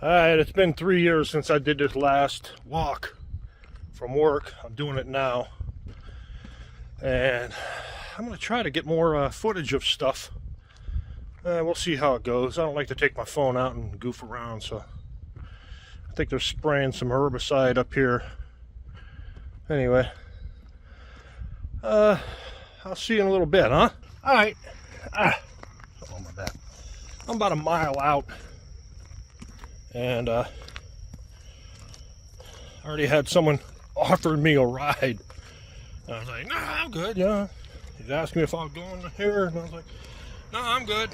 Alright, it's been 3 years since I did this last walk from work. I'm doing it now. And I'm going to try to get more footage of stuff. We'll see how it goes. I don't like to take my phone out and goof around, so I think they're spraying some herbicide up here. Anyway, I'll see you in a little bit, huh? Alright. Oh, my bad. I'm about a mile out. And I already had someone offer me a ride. And I was like, nah, I'm good, yeah. He's asking me if I was going here, and I was like, no, I'm good.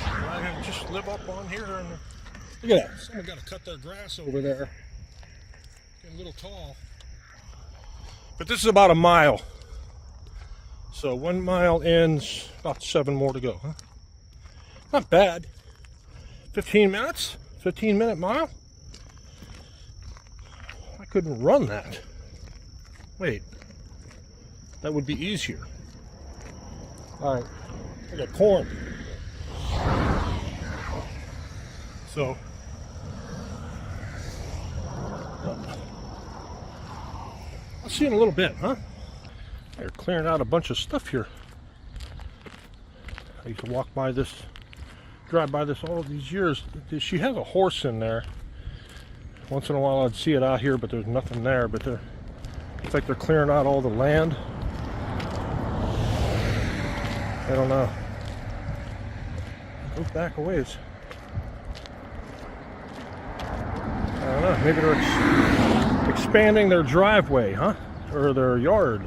I can just live up on here. And look at that. Someone got to cut their grass over there. Getting a little tall. But this is about a mile. So 1 mile ends, about 7 more to go, huh? Not bad. 15 minutes? 15-minute mile? I couldn't run that. Wait. That would be easier. Alright. I got corn. So. I'll see you in a little bit, huh? They're clearing out a bunch of stuff here. I used to walk by this. Drive by this all these years. She has a horse in there. Once in a while I'd see it out here, but there's nothing there. But it's like they're clearing out all the land. I don't know. Go back a ways. I don't know. Maybe they're expanding their driveway, huh? Or their yard.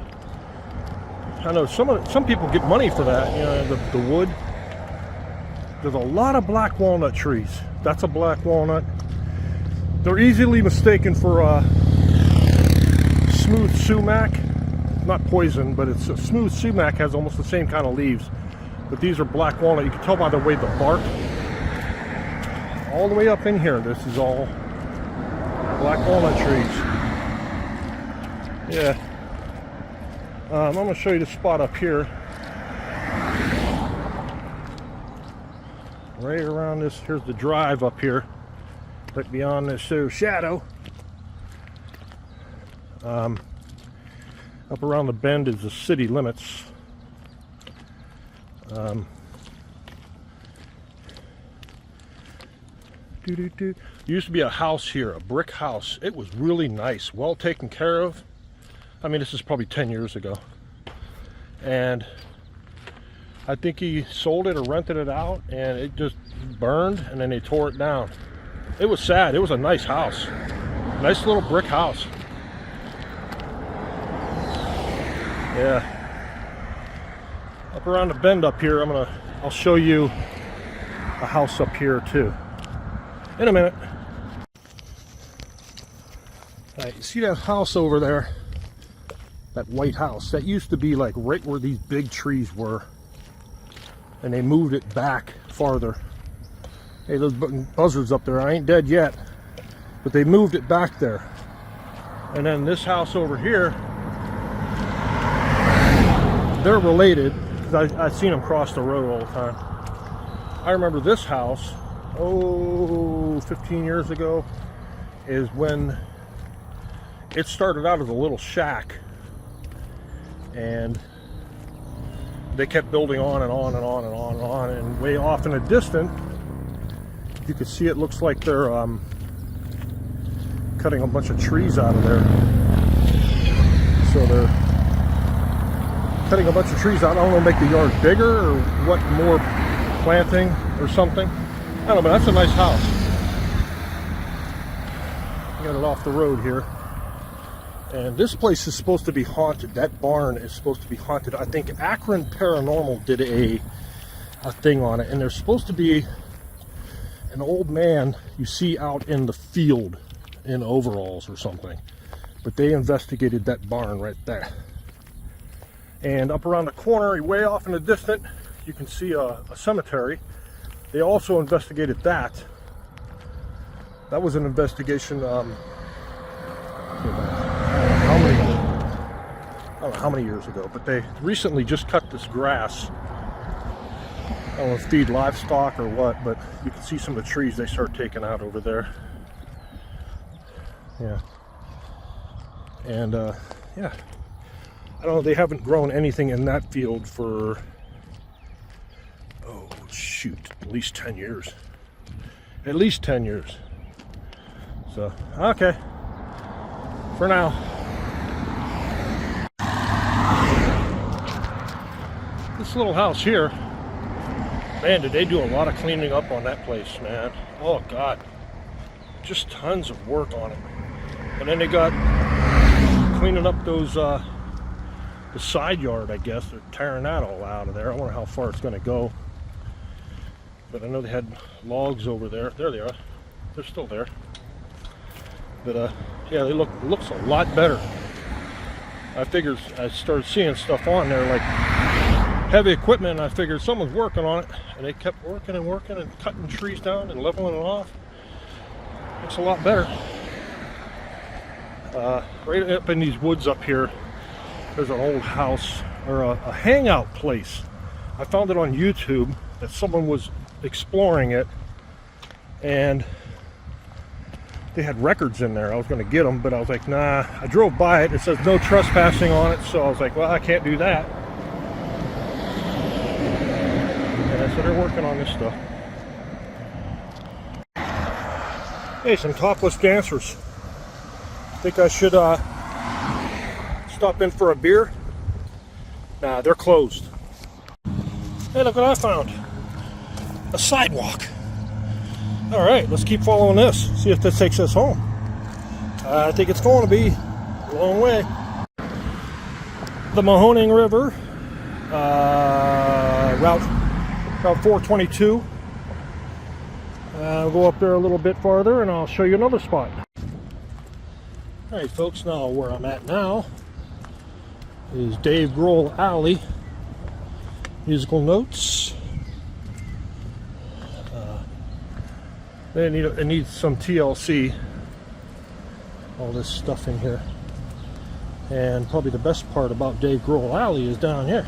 I know some people get money for that. You know, the wood. There's a lot of black walnut trees. That's a black walnut. They're easily mistaken for smooth sumac. Not poison, but it's a smooth sumac has almost the same kind of leaves. But these are black walnut. You can tell by the way the bark. All the way up in here, this is all black walnut trees. Yeah. I'm going to show you the spot up here. Right around this, here's the drive up here, right beyond this shadow. Up around the bend is the city limits. There used to be a house here, a brick house. It was really nice, well taken care of. I mean, this is probably 10 years ago. And I think he sold it or rented it out, and it just burned, and then they tore it down. It was sad. It was a nice house. Nice little brick house. Yeah. Up around the bend up here, I'll show you a house up here too. In a minute. All right, you see that house over there? That white house. That used to be like right where these big trees were. And they moved it back farther. Hey, those buzzards up there, I ain't dead yet. But they moved it back there. And then this house over here, they're related, because I've seen them cross the road all the time. I remember this house, 15 years ago, is when it started out as a little shack. And they kept building on and on and on and on and on, and way off in the distance you can see it looks like they're cutting a bunch of trees out of there. So they're cutting a bunch of trees out. I don't know, make the yard bigger or what, more planting or something. I don't know, but that's a nice house. Got it off the road here. And this place is supposed to be haunted. That barn is supposed to be haunted. I think Akron Paranormal did a thing on it. And there's supposed to be an old man you see out in the field in overalls or something. But they investigated that barn right there. And up around the corner, way off in the distance, you can see a cemetery. They also investigated that. That was an investigation. I don't know how many years ago, but they recently just cut this grass. don't know if feed livestock or what, but you can see some of the trees they start taking out over there. Yeah. And yeah, I don't know, they haven't grown anything in that field for, oh shoot, at least 10 years. At least 10 years. So, okay. For now. This little house here, man, did they do a lot of cleaning up on that place, man. Oh God. Just tons of work on it. And then they got cleaning up those, the side yard, I guess. They're tearing that all out of there. I wonder how far it's going to go. But I know they had logs over there. There they are. They're still there. But yeah, they looks a lot better. I figured, I started seeing stuff on there like heavy equipment, and I figured someone's working on it, and they kept working and working and cutting trees down and leveling it off. Looks a lot better. Right up in these woods up here, there's an old house, or a hangout place. I found it on YouTube that someone was exploring it, and they had records in there. I was going to get them, but I was like, nah. I drove by it. It says no trespassing on it, so I was like, well, I can't do that. And so they're working on this stuff. Hey, some topless dancers. Think I should stop in for a beer? Nah, they're closed. Hey, look what I found. A sidewalk. All right, let's keep following this. See if this takes us home. I think it's going to be a long way. The Mahoning River, route 422. I'll go up there a little bit farther and I'll show you another spot. All right, folks, now where I'm at now is Dave Grohl Alley. Musical notes. It needs some TLC. All this stuff in here. And probably the best part about Dave Grohl Alley is down here.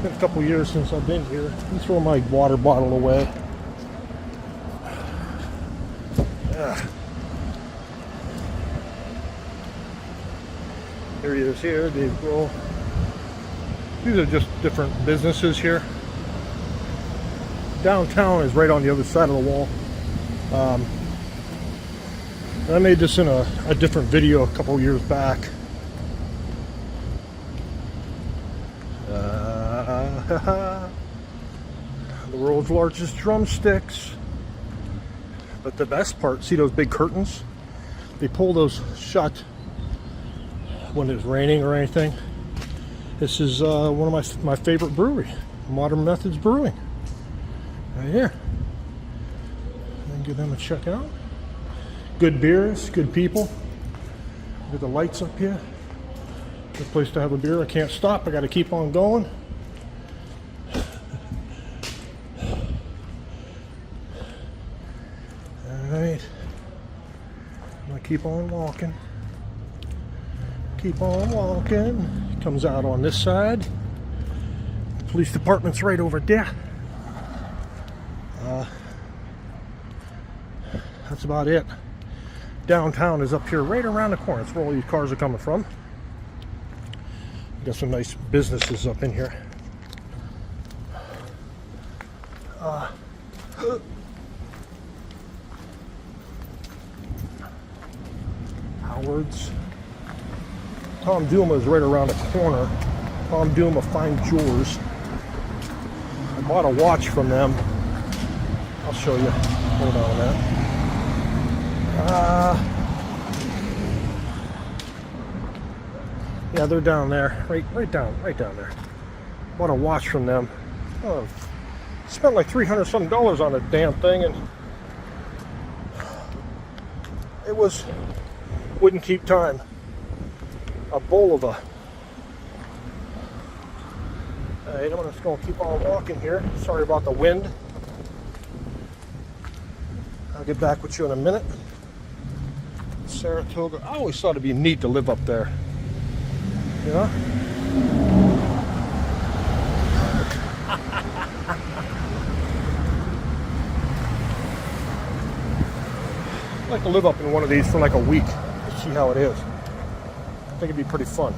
Been a couple years since I've been here. I throw my water bottle away. Here he is here, Dave Grohl. These are just different businesses here. Downtown is right on the other side of the wall. I made this in a different video a couple years back. The world's largest drumsticks. But the best part, see those big curtains? They pull those shut when it's raining or anything. This is one of my favorite brewery, Modern Methods Brewing, right here. And give them a check out. Good beers, good people. Look at the lights up here. Good place to have a beer. I can't stop. I got to keep on going. All right. I'm gonna keep on walking. Keep on walking. Comes out on this side. Police department's right over there. That's about it. Downtown is up here right around the corner. That's where all these cars are coming from. Got some nice businesses up in here. Howard's. Tom Duma is right around the corner. Tom Duma Fine Jewelers. I bought a watch from them. I'll show you. Hold on a minute. Yeah, they're down there. Right down there. Bought a watch from them. Oh, spent like $300 something on a damn thing, and it wouldn't keep time. A Bulova. Alright, I'm just going to keep on walking here. Sorry about the wind. I'll get back with you in a minute. Saratoga. I always thought it'd be neat to live up there. You know? I'd like to live up in one of these for like a week to see how it is. I think it'd be pretty fun.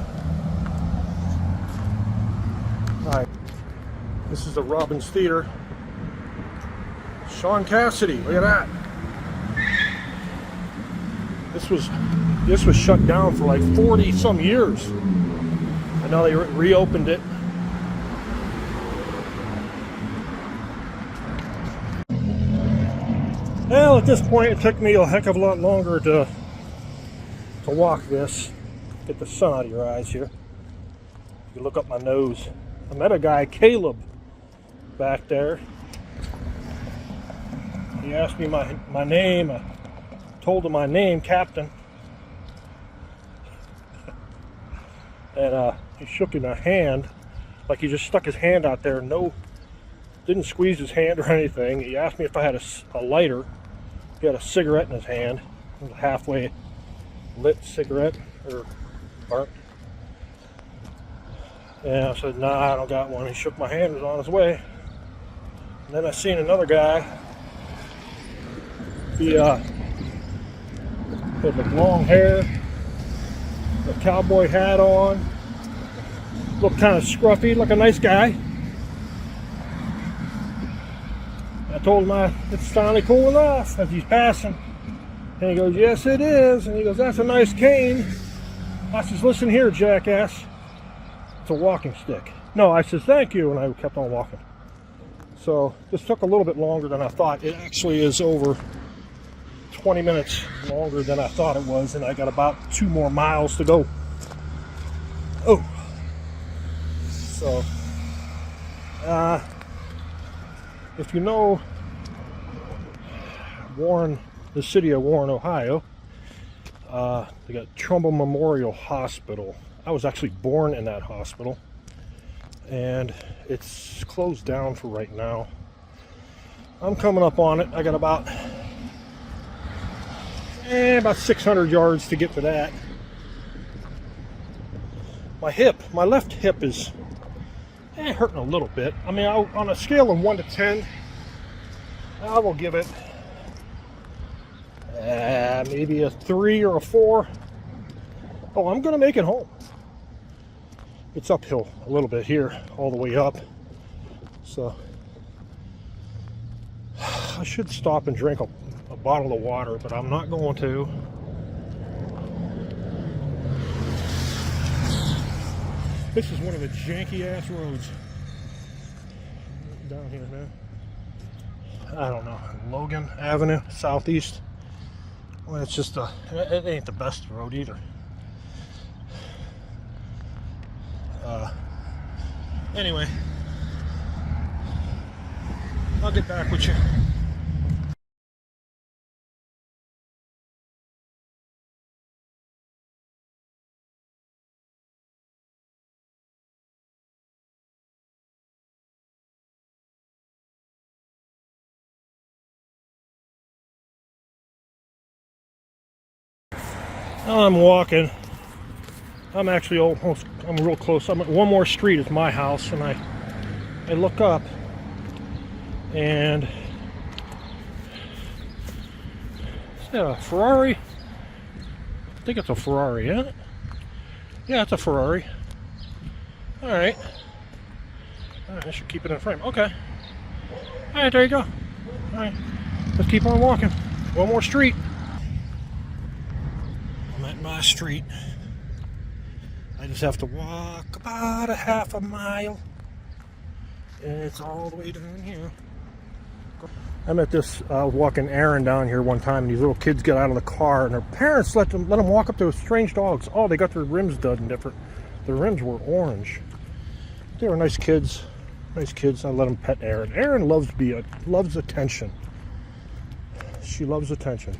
Alright. This is the Robbins Theater. Shaun Cassidy, look at that. This was shut down for like 40 some years. And now they reopened it. Well, at this point, it took me a heck of a lot longer to walk this. Get the sun out of your eyes here. You look up my nose. I met a guy, Caleb, back there. He asked me my name. I told him my name, Captain. And he shook in my hand, like he just stuck his hand out there. No, didn't squeeze his hand or anything. He asked me if I had a lighter. He had a cigarette in his hand. It was a halfway lit cigarette, or burnt. And I said, nah, I don't got one. He shook my hand, was on his way. And then I seen another guy. He had like long hair, a cowboy hat on, looked kind of scruffy, like a nice guy. I told him it's finally cool enough as he's passing. And he goes, yes it is. And he goes, that's a nice cane. I says, listen here, jackass. It's a walking stick. No, I says, thank you. And I kept on walking. So this took a little bit longer than I thought. It actually is over 20 minutes longer than I thought it was. And I got about 2 more miles to go. Oh. So, if you know Warren, the city of Warren, Ohio, they got Trumbull Memorial Hospital. I was actually born in that hospital, and it's closed down for right now. I'm coming up on it. I got about 600 yards to get to that. My left hip is hurting a little bit. I mean, on a scale of 1 to 10, I will give it maybe a 3 or a 4. Oh, I'm gonna make it home. It's uphill a little bit here, all the way up. So I should stop and drink a bottle of water, but I'm not going to. This is one of the janky ass roads down here, man. I don't know, Logan Avenue, southeast. Well, it's just it ain't the best road either. Anyway, I'll get back with you. I'm walking. I'm actually I'm real close. I'm at one more street is my house, and I look up, and is that a Ferrari? I think it's a Ferrari, isn't it? Yeah, it's a Ferrari. All right. I should keep it in frame. Okay. All right, there you go. All right. Let's keep on walking. One more street. I'm at my street. I just have to walk about a half a mile, and it's all the way down here. I'm at this, I was walking Aaron down here one time, and these little kids get out of the car, and their parents let them walk up to strange dogs. Oh, they got their rims done different. Their rims were orange. They were nice kids. Nice kids. I let them pet Aaron. Aaron loves attention. She loves attention.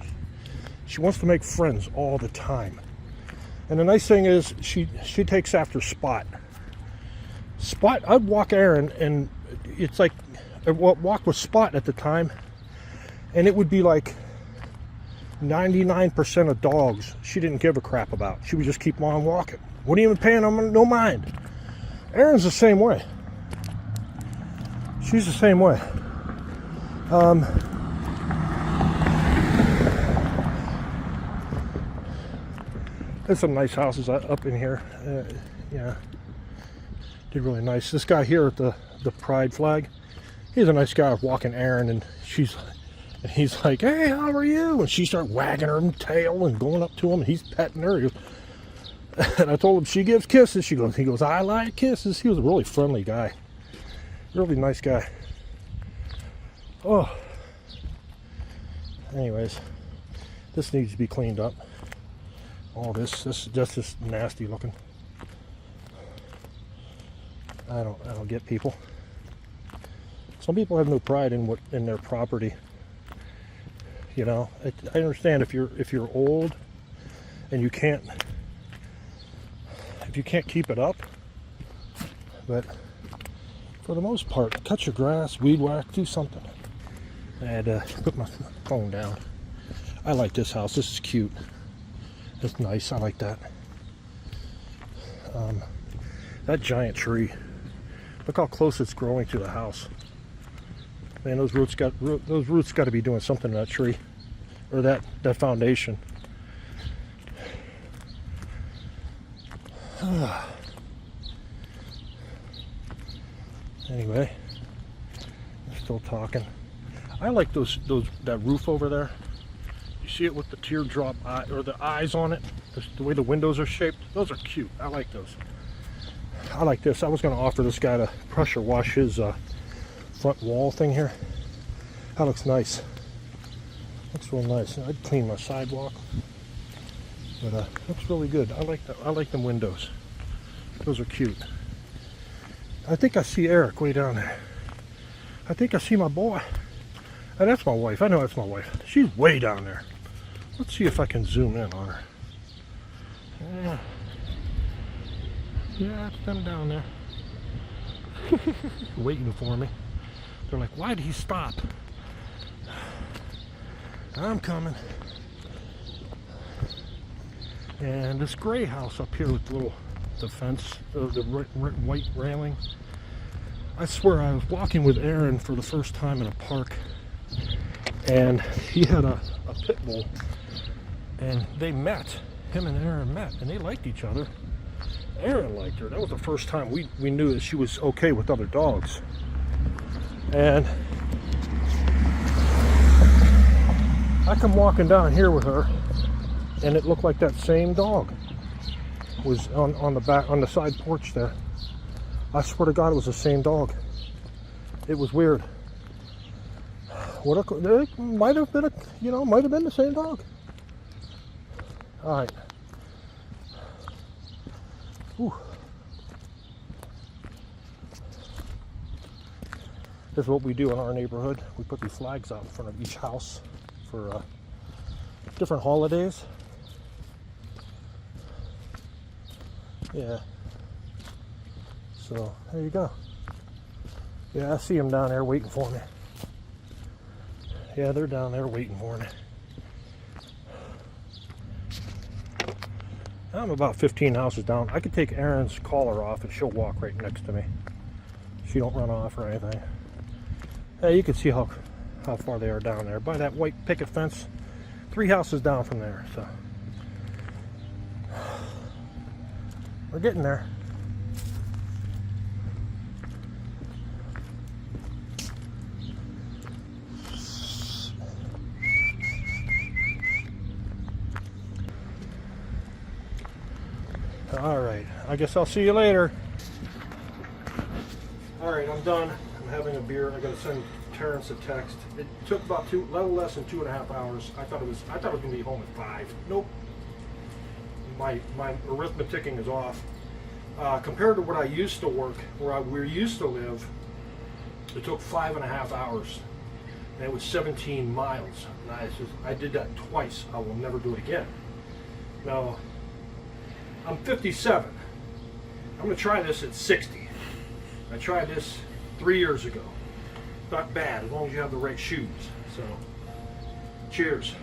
She wants to make friends all the time. And the nice thing is, she takes after Spot. Spot, I'd walk Aaron, and it's like, I walked with Spot at the time, and it would be like 99% of dogs she didn't give a crap about. She would just keep on walking. Wouldn't even pay them no mind. Erin's the same way. She's the same way. There's some nice houses up in here. Yeah, did really nice. This guy here at the pride flag, he's a nice guy walking Erin, and he's like, "Hey, how are you?" And she started wagging her tail and going up to him, and he's petting her. And I told him she gives kisses. He goes, "I like kisses." He was a really friendly guy, really nice guy. Oh, anyways, this needs to be cleaned up. All this just nasty looking. I don't get people. Some people have no pride in their property. You know, I understand if you're old and if you can't keep it up, but for the most part, cut your grass, weed whack, do something. I had to put my phone down. I like this house. This is cute. It's nice. I like that. That giant tree. Look how close it's growing to the house. Man, those roots got to be doing something to that tree, or that foundation. Anyway, I'm still talking. I like that roof over there. You see it with the teardrop eye, or the eyes on it, the way the windows are shaped. Those are cute. I like those. I like this. I was going to offer this guy to pressure wash his front wall thing here. That looks nice. Looks real nice. I'd clean my sidewalk, but looks really good. I like that. I like them windows. Those are cute. I think I see Eric way down there. I think I see my boy. Oh, that's my wife. I know that's my wife. She's way down there. Let's see if I can zoom in on her. Yeah, it's them down there. Waiting for me. They're like, why did he stop? I'm coming. And this gray house up here with the fence, the white railing. I swear I was walking with Erin for the first time in a park, and he had a pit bull, and they met. Him and Erin met, and they liked each other. Erin liked her. That was the first time we knew that she was okay with other dogs. And I come walking down here with her, and it looked like that same dog was on the side porch there. I swear to God, it was the same dog. It was weird. It might have been the same dog. All right. Whew. This is what we do in our neighborhood. We put these flags out in front of each house for different holidays. Yeah. So there you go. Yeah, I see them down there waiting for me. Yeah, they're down there waiting for me. I'm about 15 houses down. I could take Erin's collar off and she'll walk right next to me. She don't run off or anything. Yeah, you can see how far they are down there by that white picket fence. 3 houses down from there. So we're getting there. All right, I guess I'll see you later. All right, I'm done. I'm having a beer. I got to send Terrence a text. It took about a little less than 2.5 hours. I thought it was gonna be home at 5. Nope. My arithmeticing is off. Compared to what I used to work, where we used to live, it took 5.5 hours, and it was 17 miles. And I did that twice. I will never do it again. Now, I'm 57. I'm going to try this at 60. I tried this 3 years ago. Not bad, as long as you have the right shoes. So, cheers.